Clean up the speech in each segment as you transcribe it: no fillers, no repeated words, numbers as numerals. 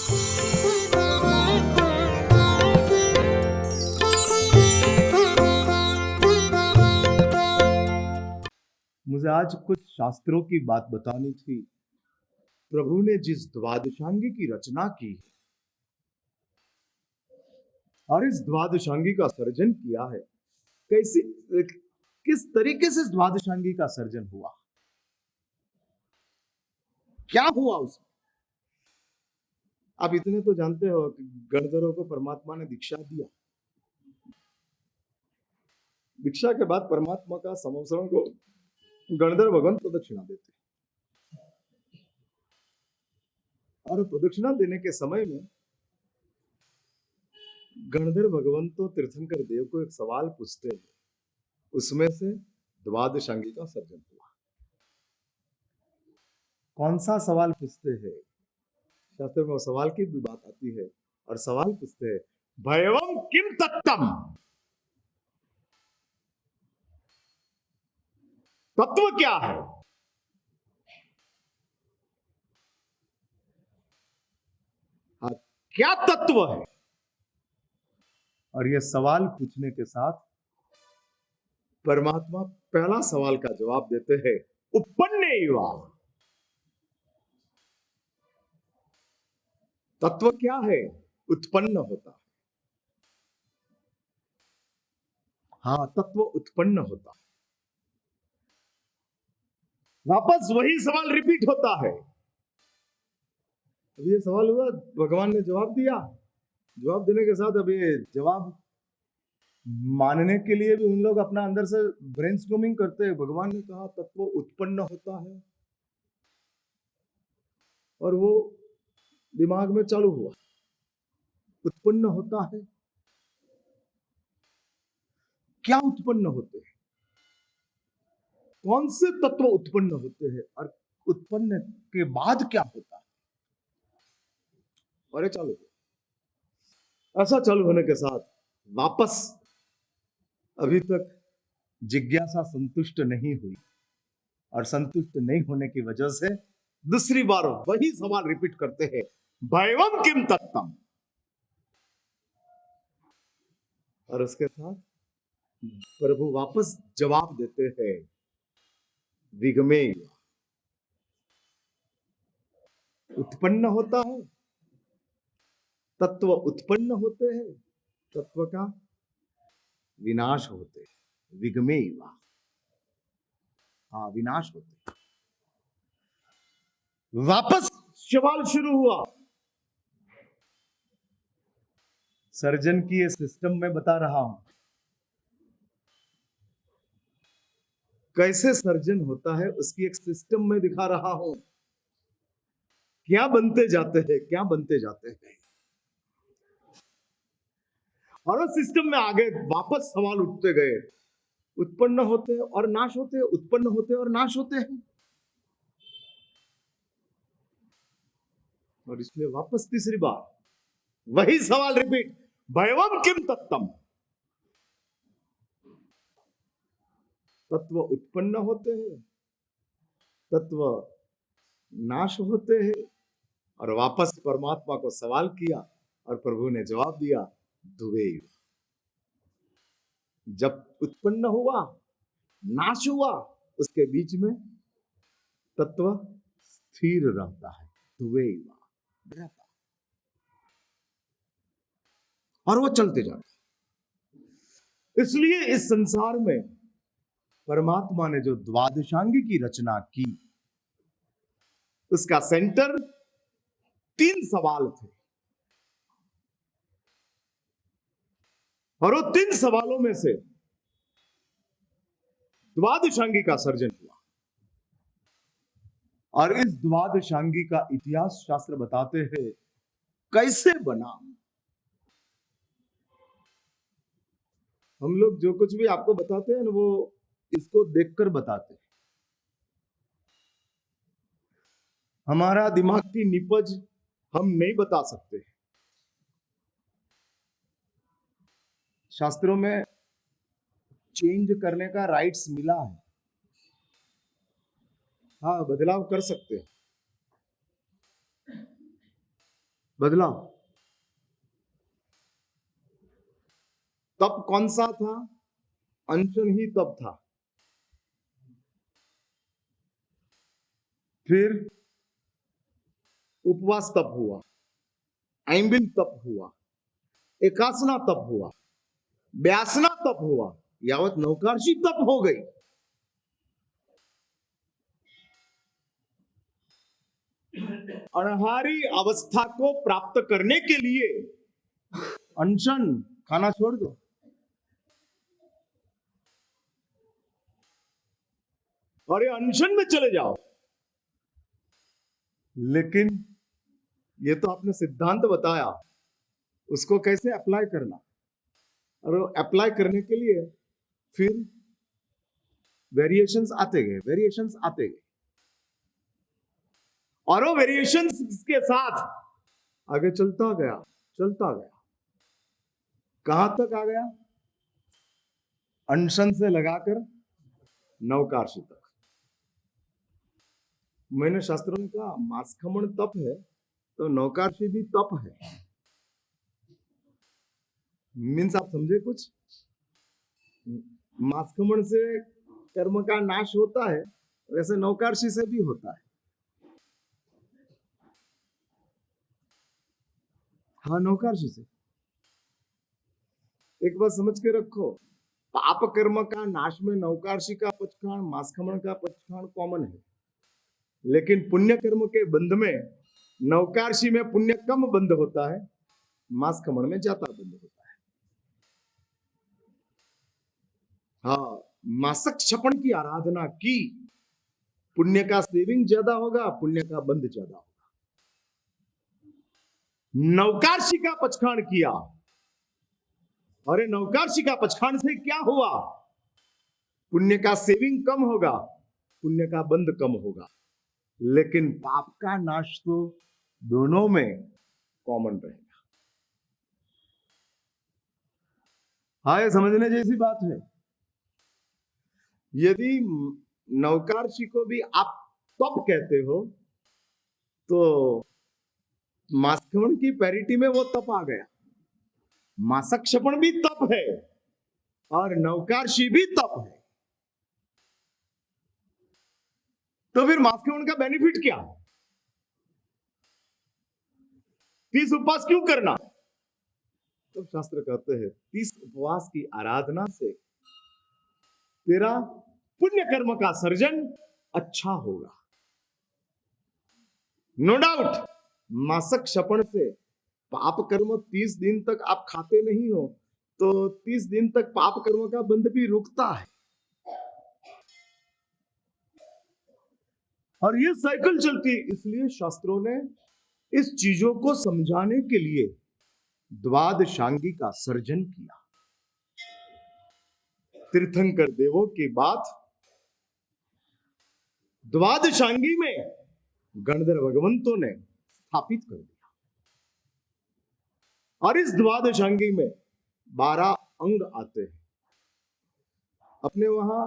मुझे आज कुछ शास्त्रों की बात बतानी थी। प्रभु ने जिस द्वादशांगी की रचना की और इस द्वादशांगी का सर्जन किया है, कैसी किस तरीके से इस द्वादशांगी का सर्जन हुआ, क्या हुआ उसमें। आप इतने तो जानते हो कि गणधरों को परमात्मा ने दीक्षा दिया। दीक्षा के बाद परमात्मा का समवसरण को गणधर भगवान प्रदक्षिणा देते, और प्रदक्षिणा देने के समय में गणधर भगवान तो तीर्थंकर देव को एक सवाल पूछते हैं, उसमें से द्वादशांगी का सर्जन हुआ। कौन सा सवाल पूछते हैं? शास्त्र में सवाल की भी बात आती है, और सवाल पूछते हैं, भयवम किम तत्तम, तत्व क्या है। हाँ, क्या तत्व है। और यह सवाल पूछने के साथ परमात्मा पहला सवाल का जवाब देते हैं, उपन्नेवा। तत्व क्या है? उत्पन्न होता है। हाँ, तत्व उत्पन्न होता है। वापस वही सवाल रिपीट होता है। अब ये सवाल हुआ, भगवान ने जवाब दिया। जवाब देने के साथ अब ये जवाब मानने के लिए भी उन लोग अपना अंदर से ब्रेनस्टॉर्मिंग करते हैं। भगवान ने कहा तत्व उत्पन्न होता है, और वो दिमाग में चालू हुआ, उत्पन्न होता है। क्या उत्पन्न होते हैं? कौन से तत्व उत्पन्न होते हैं, और उत्पन्न के बाद क्या होता है? और ये चालू हुआ। ऐसा चालू होने के साथ वापस अभी तक जिज्ञासा संतुष्ट नहीं हुई, और संतुष्ट नहीं होने की वजह से दूसरी बार वही सवाल रिपीट करते हैं, भयवम किम तत्तम। और उसके साथ प्रभु वापस जवाब देते हैं, विगमे। उत्पन्न होता है, तत्व उत्पन्न होते हैं, तत्व का विनाश होते हैं, विगमे। हाँ, विनाश होते हैं। वापस सवाल शुरू हुआ। सर्जन की ये सिस्टम मैं बता रहा हूं, कैसे सर्जन होता है उसकी एक सिस्टम में दिखा रहा हूं। क्या बनते जाते हैं, क्या बनते जाते हैं, और उस सिस्टम में आगे वापस सवाल उठते गए। उत्पन्न होते हैं और नाश होते हैं, उत्पन्न होते हैं और नाश होते हैं। और इसलिए वापस तीसरी बार वही सवाल रिपीट, भयवम किम तत्तम। तत्व उत्पन्न होते हैं, तत्व नाश होते हैं। और वापस परमात्मा को सवाल किया, और प्रभु ने जवाब दिया, दुवे। जब उत्पन्न हुआ, नाश हुआ, उसके बीच में तत्व स्थिर रहता है, दुवे रहता, और वो चलते जाते। इसलिए इस संसार में परमात्मा ने जो द्वादशांगी की रचना की, उसका सेंटर 3 सवाल थे, और वो 3 सवालों में से द्वादशांगी का सर्जन हुआ। और इस द्वादशांगी का इतिहास शास्त्र बताते हैं कैसे बना। हम लोग जो कुछ भी आपको बताते हैं ना, वो इसको देखकर बताते हैं। हमारा दिमाग की निपज हम नहीं बता सकते। शास्त्रों में चेंज करने का राइट्स मिला है। हाँ, बदलाव कर सकते हैं। बदला। तप कौन सा था? अनशन ही तप था। फिर उपवास तप हुआ, ऐम्बिल तप हुआ, एकासना तप हुआ, व्यासना तप हुआ, यावत नौकार्षी तप हो गई। अनहारी अवस्था को प्राप्त करने के लिए अनशन, खाना छोड़ दो। और ये अनशन में चले जाओ। लेकिन ये तो आपने सिद्धांत बताया, उसको कैसे अप्लाई करना, और अप्लाई करने के लिए फिर वेरिएशंस आते गए, वेरिएशंस आते गए, और वो वेरिएशंस के साथ आगे चलता गया, चलता गया। कहां तक आ गया? अनशन से लगाकर नवकार्षी तक। मैंने शास्त्रों में कहा मास्कमण तप है तो नवकार्षी भी तप है। मीन्स आप समझे कुछ? मास्कमण से कर्म का नाश होता है, वैसे नवकार्षी से भी होता है। हाँ, नवकार्षी से। एक बात समझ के रखो, पाप कर्म का नाश में नवकार्षी का पचखाण, मास्कमण का पचखाण कॉमन है, लेकिन पुण्य कर्म के बंध में नवकार्षी में पुण्य कम बंध होता है, मास्कमण में ज्यादा बंध होता है। हाँ, मासक क्षपण की आराधना की, पुण्य का सेविंग ज्यादा होगा, पुण्य का बंध ज्यादा होगा। नवकार्षी का पचखाण किया, अरे नवकार्षी का पचखाण से क्या हुआ? पुण्य का सेविंग कम होगा, पुण्य का बंध कम होगा, लेकिन पाप का नाश तो दोनों में कॉमन रहेगा। हाँ, ये समझने जैसी बात है। यदि नवकार्षी को भी आप तप कहते हो तो मास्कमण की पैरिटी में वो तप आ गया। मासक क्षपण भी तप है और नवकार्षी भी तप है। तो फिर मास्कमण का बेनिफिट क्या? 30 उपवास क्यों करना? तो शास्त्र कहते हैं 30 उपवास की आराधना से तेरा पुण्य कर्म का सर्जन अच्छा होगा। नो डाउट, मासक क्षपण से पाप कर्म 30 दिन तक आप खाते नहीं हो तो 30 दिन तक पाप कर्म का बंध भी रुकता है, और ये साइकिल चलती है। इसलिए शास्त्रों ने इस चीजों को समझाने के लिए द्वादशांगी का सर्जन किया। तीर्थंकर देवों की बात द्वादशांगी में गणधर भगवंतों ने स्थापित कर दिया, और इस द्वादशांगी में 12 अंग आते हैं। अपने वहां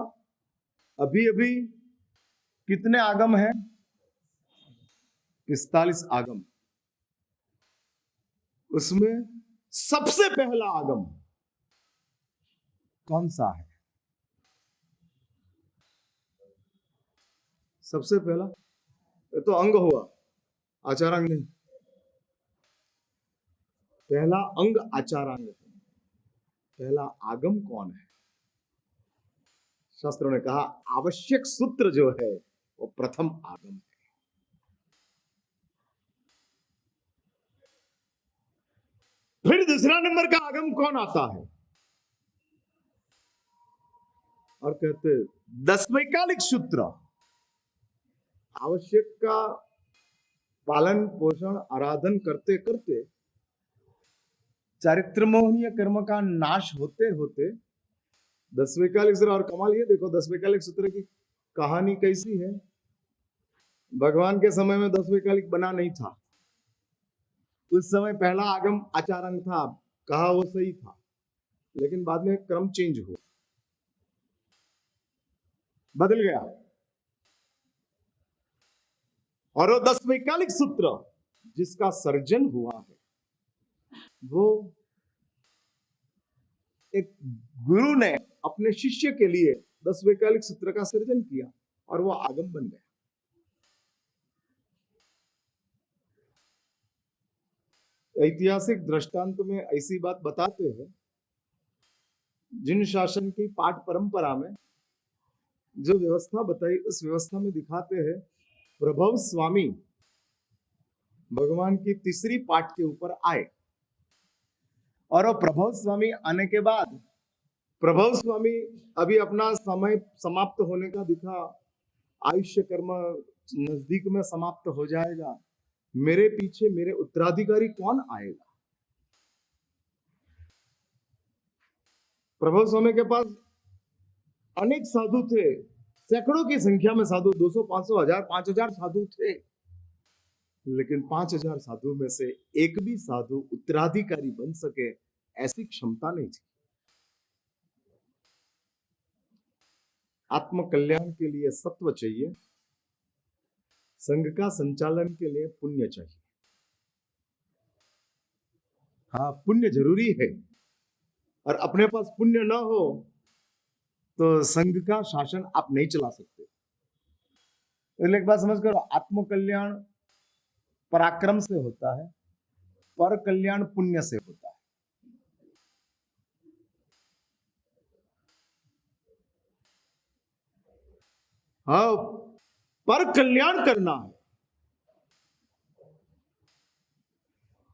अभी अभी कितने आगम हैं? 45 आगम। उसमें सबसे पहला आगम कौन सा है? सबसे पहला ये तो अंग हुआ, आचारांग नहीं। पहला अंग आचारांग है। पहला आगम कौन है? शास्त्रों ने कहा आवश्यक सूत्र जो है वो प्रथम आगम है। फिर दूसरा नंबर का आगम कौन आता है? और कहते 10वैकालिक सूत्र। आवश्यक का पालन पोषण आराधन करते करते चारित्र मोहनीय कर्म का नाश होते होते 10वैकालिक सूत्र। और कमाल ये देखो 10वैकालिक सूत्र की कहानी कैसी है। भगवान के समय में 10वैकालिक बना नहीं था। उस समय पहला आगम आचारांग था, कहा वो सही था, लेकिन बाद में क्रम चेंज हुआ, बदल गया। और वो 10वैकालिक सूत्र जिसका सर्जन हुआ है वो एक गुरु ने अपने शिष्य के लिए 10 वैकल्पिक सूत्र का सर्जन किया और वो आगम बन गया। ऐतिहासिक दृष्टांत में ऐसी बात बताते हैं, जिन शासन की पाठ परंपरा में जो व्यवस्था बताई उस व्यवस्था में दिखाते हैं प्रभव स्वामी भगवान की तीसरी पाठ के ऊपर आए और वो प्रभव स्वामी आने के बाद प्रभव स्वामी अभी अपना समय समाप्त होने का दिखा, आयुष्य कर्म नजदीक में समाप्त हो जाएगा, मेरे पीछे मेरे उत्तराधिकारी कौन आएगा। प्रभव स्वामी के पास अनेक साधु थे, सैकड़ों की संख्या में साधु, 200, 500, 1000, 5000 साधु थे, लेकिन 5000 साधु में से एक भी साधु उत्तराधिकारी बन सके ऐसी क्षमता नहीं थी। आत्म कल्याण के लिए सत्व चाहिए, संघ का संचालन के लिए पुण्य चाहिए। हाँ, पुण्य जरूरी है, और अपने पास पुण्य ना हो तो संघ का शासन आप नहीं चला सकते। एक बात समझ करो, आत्म कल्याण पराक्रम से होता है, पर कल्याण पुण्य से होता है। हाँ, पर कल्याण करना है,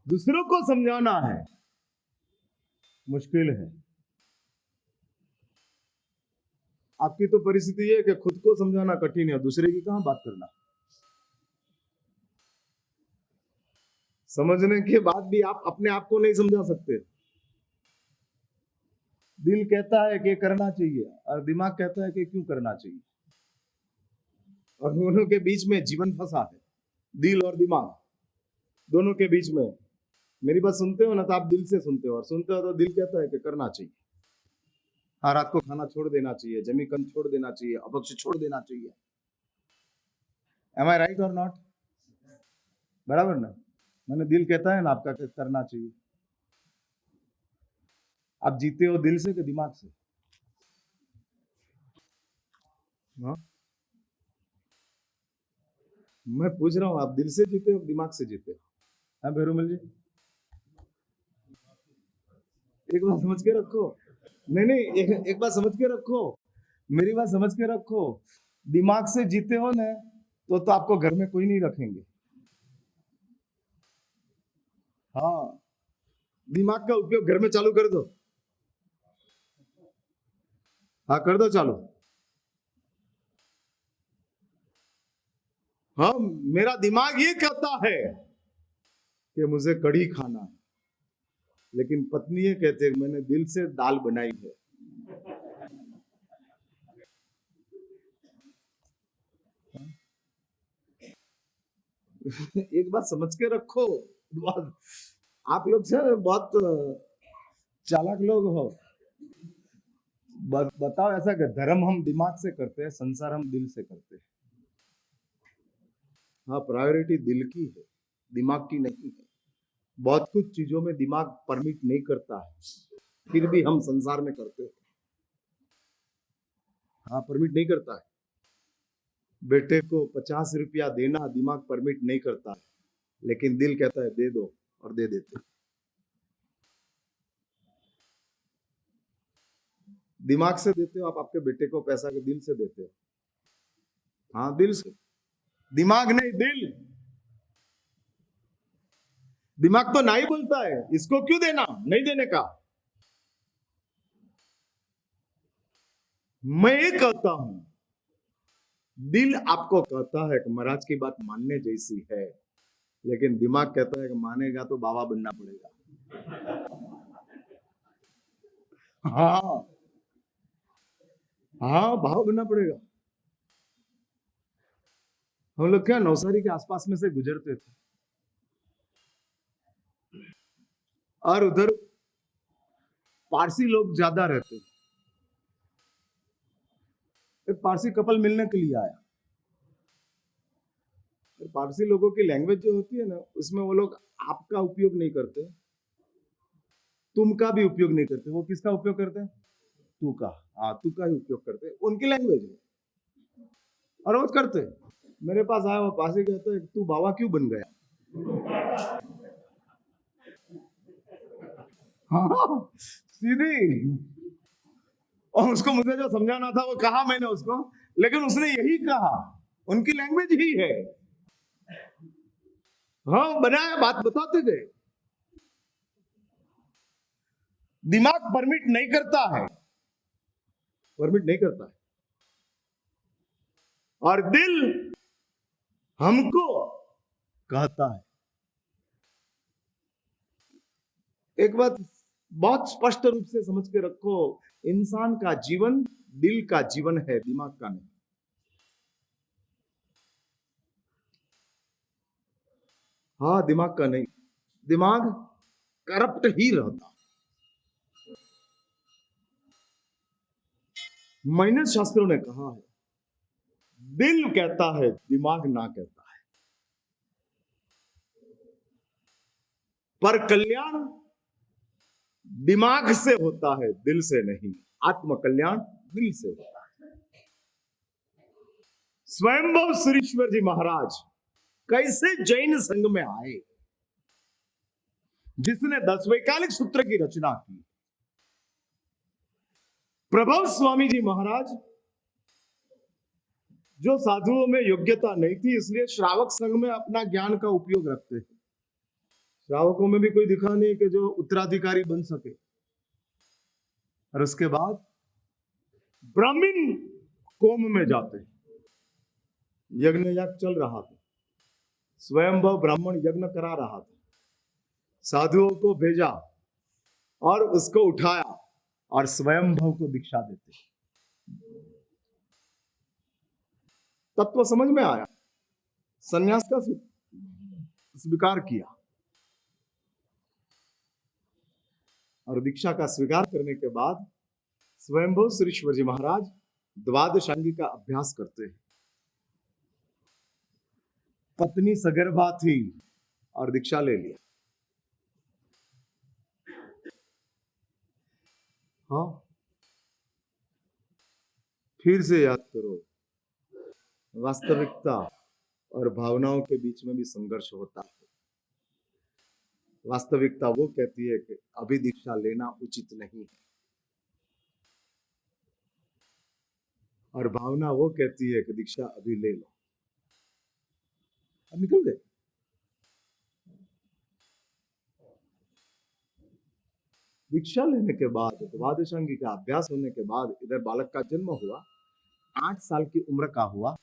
दूसरों को समझाना है, मुश्किल है। आपकी तो परिस्थिति है कि खुद को समझाना कठिन है, दूसरे की कहां बात करना। समझने के बाद भी आप अपने आप को नहीं समझा सकते। दिल कहता है कि करना चाहिए और दिमाग कहता है कि क्यों करना चाहिए, और दोनों के बीच में जीवन फंसा है, दिल और दिमाग दोनों के बीच में। मेरी बात सुनते हो ना तो आप दिल से सुनते हो, और सुनते हो तो दिल कहता है कि करना चाहिए। हाँ, रात को खाना छोड़ देना चाहिए, जमीकंद छोड़ देना चाहिए, अपक्ष छोड़ देना चाहिए। एम आई राइट और नॉट? बराबर ना? मैंने दिल कहता है ना आपका कि करना चाहिए। आप जीते हो दिल से कि दिमाग से? हाँ, मैं पूछ रहा हूं, आप दिल से जीते हो दिमाग से जीते हो? हाँ भैरूमल जी, एक बात समझ के रखो। नहीं, एक बात समझ के रखो, मेरी बात समझ के रखो। दिमाग से जीते हो ना तो आपको घर में कोई नहीं रखेंगे। हाँ, दिमाग का उपयोग घर में चालू कर दो। हाँ, कर दो चालू। हाँ, मेरा दिमाग ये कहता है कि मुझे कढ़ी खाना है, लेकिन पत्नी ये कहते हैं मैंने दिल से दाल बनाई है। एक बात समझ के रखो, आप लोग से बहुत चालाक लोग हो। बताओ ऐसा कि धर्म हम दिमाग से करते हैं, संसार हम दिल से करते हैं। हाँ, प्रायोरिटी दिल की है, दिमाग की नहीं है। बहुत कुछ चीजों में दिमाग परमिट नहीं करता है, फिर भी हम संसार में करते हैं। हाँ, परमिट नहीं करता है। बेटे को 50 रुपया देना दिमाग परमिट नहीं करता है, लेकिन दिल कहता है दे दो, और दे देते। दिमाग से देते हो आप आपके बेटे को पैसा, के दिल से देते हो? हाँ, दिल से, दिमाग नहीं, दिल। दिमाग तो नहीं बोलता है इसको क्यों देना, नहीं देने का। मैं ये कहता हूं, दिल आपको कहता है कि महाराज की बात मानने जैसी है, लेकिन दिमाग कहता है कि मानेगा तो बाबा बनना पड़ेगा। हाँ हाँ, भाव बनना पड़ेगा। हम लोग क्या नवसारी के आसपास में से गुजरते थे, और उधर पारसी लोग ज्यादा रहते। एक पारसी कपल मिलने के लिए आया, पारसी लोगों की लैंग्वेज जो होती है ना, उसमें वो लोग आपका उपयोग नहीं करते, तुम का भी उपयोग नहीं करते। वो किसका उपयोग करते हैं? तू का। हाँ, तू का ही उपयोग करते हैं, उनकी लैंग्वेज है और वो करते हैं। मेरे पास आया वो पारसी, कहते हैं तू बाबा क्यों बन गया? हाँ, सीधी। और उसको मुझे जो समझाना था वो कहा मैंने उसको, लेकिन उसने यही कहा, उनकी लैंग्वेज ही है। हाँ, बनाया, बात बताते गए। दिमाग परमिट नहीं करता है, परमिट नहीं करता है, और दिल हमको कहता है। एक बात बहुत स्पष्ट रूप से समझ के रखो, इंसान का जीवन दिल का जीवन है, दिमाग का नहीं। हाँ, दिमाग का नहीं। दिमाग करप्ट ही रहता। मैंने शास्त्रों ने कहा है, दिल कहता है, दिमाग ना कहता है। पर कल्याण दिमाग से होता है, दिल से नहीं। आत्म कल्याण दिल से होता है। स्वयंभव सुरेश्वर जी महाराज कैसे जैन संघ में आए, जिसने 10 वैकालिक सूत्र की रचना की। प्रभव स्वामी जी महाराज, जो साधुओं में योग्यता नहीं थी, इसलिए श्रावक संघ में अपना ज्ञान का उपयोग रखते हैं। श्रावकों में भी कोई दिखा नहीं कि जो उत्तराधिकारी बन सके। और उसके बाद ब्राह्मण कोम में जाते, यज्ञ याग चल रहा था, स्वयंभव ब्राह्मण यज्ञ करा रहा था, साधुओं को भेजा और उसको उठाया और स्वयंभव को दीक्षा देते। तत्व समझ में आया, संन्यास का स्वीकार किया, और दीक्षा का स्वीकार करने के बाद स्वयंभव सुरेश्वर जी महाराज द्वादशांगी का अभ्यास करते हैं। पत्नी सगर्भा थी और दीक्षा ले लिया। हाँ, फिर से याद करो, वास्तविकता और भावनाओं के बीच में भी संघर्ष होता है। वास्तविकता वो कहती है कि अभी दीक्षा लेना उचित नहीं है, और भावना वो कहती है कि दीक्षा अभी ले लो। अब निकल गए। दीक्षा लेने के बाद, द्वादशांगी का अभ्यास होने के बाद, इधर बालक का जन्म हुआ, 8 साल की उम्र का हुआ,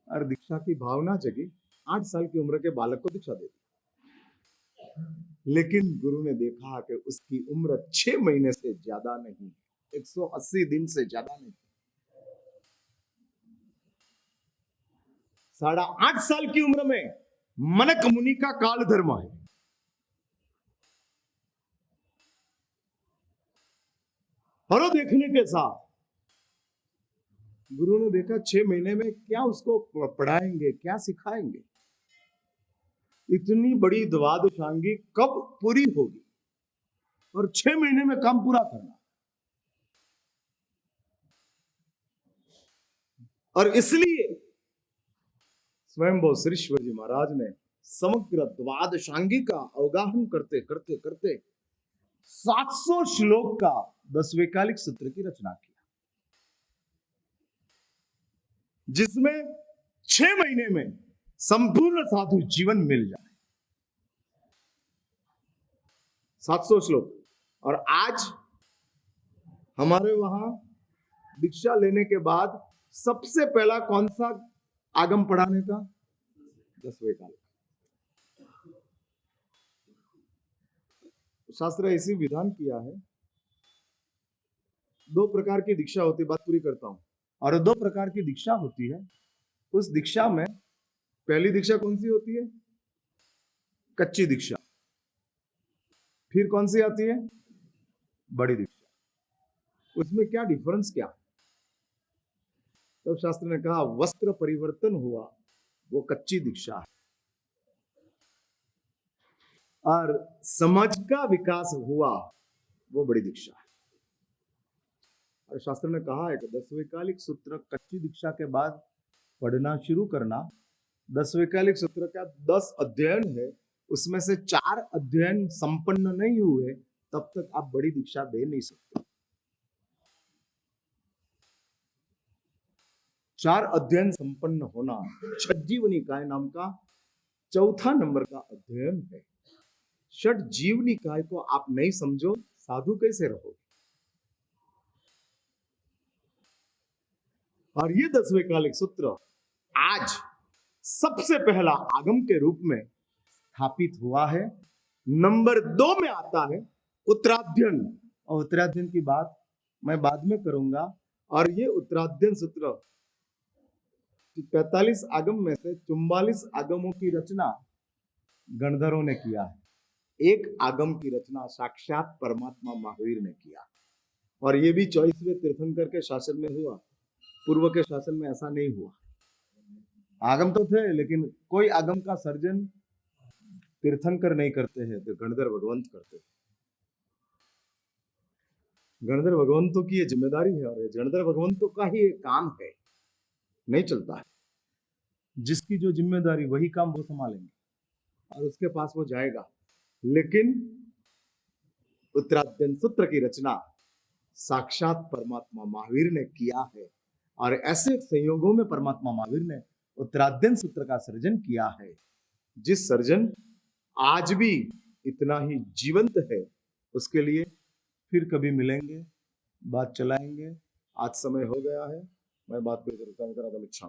और दीक्षा की भावना जगी। 8 साल की उम्र के बालक को दीक्षा दे दी। लेकिन गुरु ने देखा कि उसकी उम्र 6 महीने से ज्यादा नहीं, 180 दिन से ज्यादा नहीं, 8.5 साल की उम्र में मनक मुनि का काल धर्म है। और देखने के साथ गुरु ने देखा 6 महीने में क्या उसको पढ़ाएंगे, क्या सिखाएंगे, इतनी बड़ी द्वादशांगी कब पूरी होगी, और 6 महीने में काम पूरा करना। और इसलिए स्वयंभव सुरेश्वर जी महाराज ने समग्र द्वादशांगी का अवगाहन करते करते करते 700 श्लोक का 10 वैकालिक सूत्र की रचना किया, जिसमें 6 महीने में संपूर्ण साधु जीवन मिल जाए। 700 श्लोक। और आज हमारे वहां दीक्षा लेने के बाद सबसे पहला कौन सा आगम पढ़ाने का? 10 वैकालिक। शास्त्र ऐसी विधान किया है। 2 प्रकार की दीक्षा होती है, बात पूरी करता हूं। और 2 प्रकार की दीक्षा होती है। उस दीक्षा में पहली दीक्षा कौन सी होती है? कच्ची दीक्षा। फिर कौन सी आती है? बड़ी दीक्षा। उसमें क्या डिफरेंस क्या? तब शास्त्र ने कहा वस्त्र परिवर्तन हुआ वो कच्ची दीक्षा है, और समझ का विकास हुआ वो बड़ी दीक्षा है। और शास्त्र ने कहा है कि 10वें कालिक सूत्र कच्ची दीक्षा के बाद पढ़ना शुरू करना। 10वें कालिक सूत्र का 10 अध्ययन है, उसमें से 4 अध्ययन संपन्न नहीं हुए तब तक आप बड़ी दीक्षा दे नहीं सकते। 4 अध्ययन संपन्न होना षटजीव निकाय नाम का 4था नंबर का अध्ययन है। षटजीव निकाय को आप नहीं समझो, साधु कैसे रहोगे? और ये 10वें कालिक सूत्र आज सबसे पहला आगम के रूप में स्थापित हुआ है। नंबर 2 में आता है उत्तराध्ययन, और उत्तराध्ययन की बात मैं बाद में करूंगा। और ये उत्तराध्ययन सूत्र 45 आगम में से 44 आगमों की रचना गणधरों ने किया है। एक आगम की रचना साक्षात परमात्मा महावीर ने किया, और ये भी 24वें तीर्थंकर के शासन में हुआ। पूर्व के शासन में ऐसा नहीं हुआ। आगम तो थे, लेकिन कोई आगम का सर्जन तीर्थंकर नहीं करते हैं, तो गणधर भगवंत करते हैं। गणधर भगवंतों की ये जिम्मेदारी है, और ये गणधर भगवंतों का ही एक काम है, नहीं चलता है। जिसकी जो जिम्मेदारी वही काम वो संभालेंगे और उसके पास वो जाएगा। लेकिन उत्तराध्ययन सूत्र की रचना साक्षात परमात्मा महावीर ने किया है, और ऐसे संयोगों में परमात्मा महावीर ने उत्तराध्ययन सूत्र का सर्जन किया है, जिस सर्जन आज भी इतना ही जीवंत है। उसके लिए फिर कभी मिलेंगे, बात चलाएंगे। आज समय हो गया है, मैं बात पे इच्छा